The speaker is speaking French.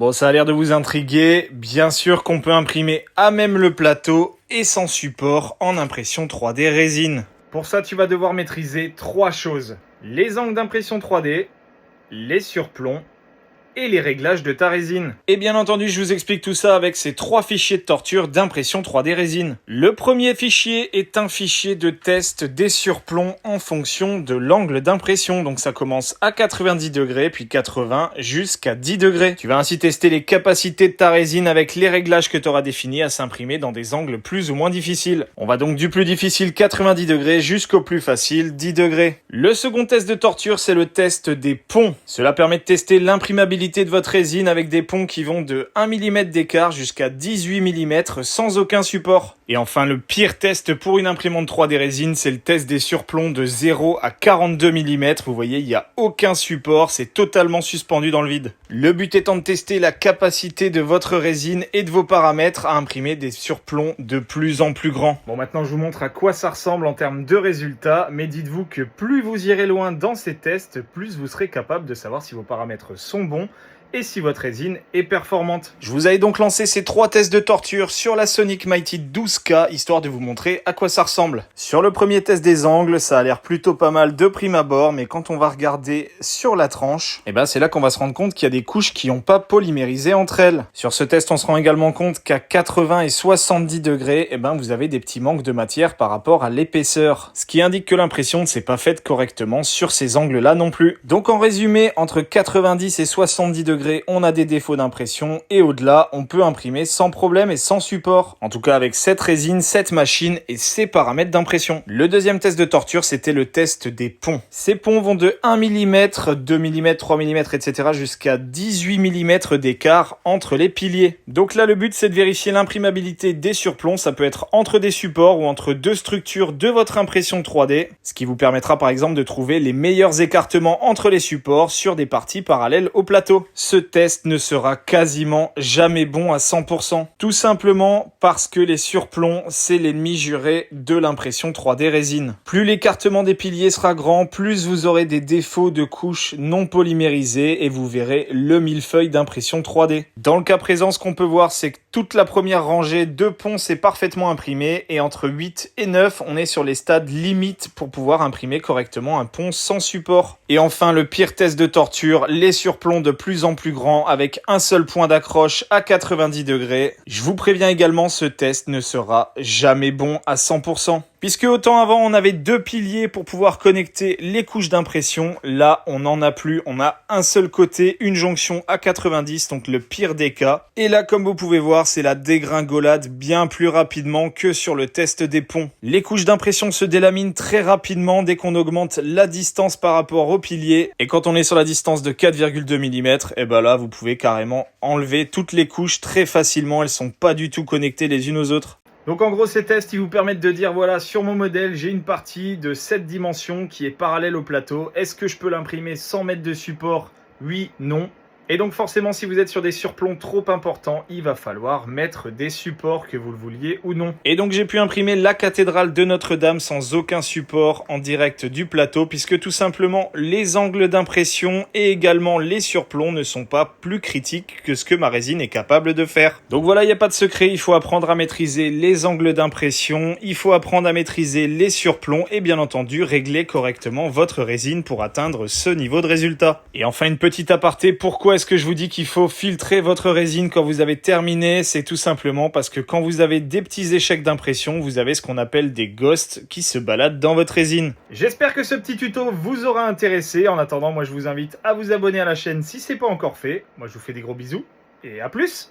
Bon, ça a l'air de vous intriguer. Bien sûr qu'on peut imprimer à même le plateau et sans support en impression 3D résine. Pour ça, tu vas devoir maîtriser 3 choses. Les angles d'impression 3D, les surplombs et les réglages de ta résine. Et bien entendu, je vous explique tout ça avec ces 3 fichiers de torture d'impression 3D résine. Le premier fichier est un fichier de test des surplombs en fonction de l'angle d'impression. Donc ça commence à 90 degrés, puis 80 jusqu'à 10 degrés. Tu vas ainsi tester les capacités de ta résine avec les réglages que tu auras définis à s'imprimer dans des angles plus ou moins difficiles. On va donc du plus difficile 90 degrés jusqu'au plus facile 10 degrés. Le second test de torture, c'est le test des ponts. Cela permet de tester l'imprimabilité de votre résine avec des ponts qui vont de 1 mm d'écart jusqu'à 18 mm sans aucun support. Et enfin, le pire test pour une imprimante 3D résine, c'est le test des surplombs de 0 à 42 mm. Vous voyez, il n'y a aucun support, c'est totalement suspendu dans le vide. Le but étant de tester la capacité de votre résine et de vos paramètres à imprimer des surplombs de plus en plus grands. Bon, maintenant je vous montre à quoi ça ressemble en termes de résultats, mais dites-vous que plus vous irez loin dans ces tests, plus vous serez capable de savoir si vos paramètres sont bons et si votre résine est performante. Je vous avais donc lancé ces 3 tests de torture sur la Sonic Mighty 12K, histoire de vous montrer à quoi ça ressemble. Sur le premier test des angles, ça a l'air plutôt pas mal de prime abord, mais quand on va regarder sur la tranche, c'est là qu'on va se rendre compte qu'il y a des couches qui n'ont pas polymérisé entre elles. Sur ce test, on se rend également compte qu'à 80 et 70 degrés, vous avez des petits manques de matière par rapport à l'épaisseur, ce qui indique que l'impression ne s'est pas faite correctement sur ces angles-là non plus. Donc en résumé, entre 90 et 70 degrés, on a des défauts d'impression et au-delà, on peut imprimer sans problème et sans support. En tout cas avec cette résine, cette machine et ses paramètres d'impression. Le deuxième test de torture, c'était le test des ponts. Ces ponts vont de 1 mm, 2 mm, 3 mm, etc. jusqu'à 18 mm d'écart entre les piliers. Donc là, le but, c'est de vérifier l'imprimabilité des surplombs. Ça peut être entre des supports ou entre deux structures de votre impression 3D, ce qui vous permettra par exemple de trouver les meilleurs écartements entre les supports sur des parties parallèles au plateau. Ce test ne sera quasiment jamais bon à 100%. Tout simplement parce que les surplombs, c'est l'ennemi juré de l'impression 3D résine. Plus l'écartement des piliers sera grand, plus vous aurez des défauts de couches non polymérisées et vous verrez le millefeuille d'impression 3D. Dans le cas présent, ce qu'on peut voir, c'est que toute la première rangée de ponts s'est parfaitement imprimée et entre 8 et 9, on est sur les stades limites pour pouvoir imprimer correctement un pont sans support. Et enfin, le pire test de torture, les surplombs de plus en plus grands avec un seul point d'accroche à 90 degrés. Je vous préviens également, ce test ne sera jamais bon à 100%. Puisque autant avant on avait 2 piliers pour pouvoir connecter les couches d'impression, là on n'en a plus, on a un seul côté, une jonction à 90, donc le pire des cas. Et là comme vous pouvez voir, c'est la dégringolade bien plus rapidement que sur le test des ponts. Les couches d'impression se délaminent très rapidement dès qu'on augmente la distance par rapport au pilier. Et quand on est sur la distance de 4,2 mm, là vous pouvez carrément enlever toutes les couches très facilement, elles sont pas du tout connectées les unes aux autres. Donc en gros, ces tests, ils vous permettent de dire, voilà, sur mon modèle, j'ai une partie de cette dimension qui est parallèle au plateau. Est-ce que je peux l'imprimer sans mettre de support? Oui, non. Et donc forcément, si vous êtes sur des surplombs trop importants, il va falloir mettre des supports, que vous le vouliez ou non. Et donc j'ai pu imprimer la cathédrale de Notre-Dame sans aucun support en direct du plateau, puisque tout simplement les angles d'impression et également les surplombs ne sont pas plus critiques que ce que ma résine est capable de faire. Donc voilà, il n'y a pas de secret, il faut apprendre à maîtriser les angles d'impression, il faut apprendre à maîtriser les surplombs et bien entendu régler correctement votre résine pour atteindre ce niveau de résultat. Et enfin une petite aparté, pourquoi est-ce que je vous dis qu'il faut filtrer votre résine quand vous avez terminé? C'est tout simplement parce que quand vous avez des petits échecs d'impression, vous avez ce qu'on appelle des ghosts qui se baladent dans votre résine. J'espère que ce petit tuto vous aura intéressé. En attendant, moi je vous invite à vous abonner à la chaîne si c'est pas encore fait. Moi je vous fais des gros bisous et à plus!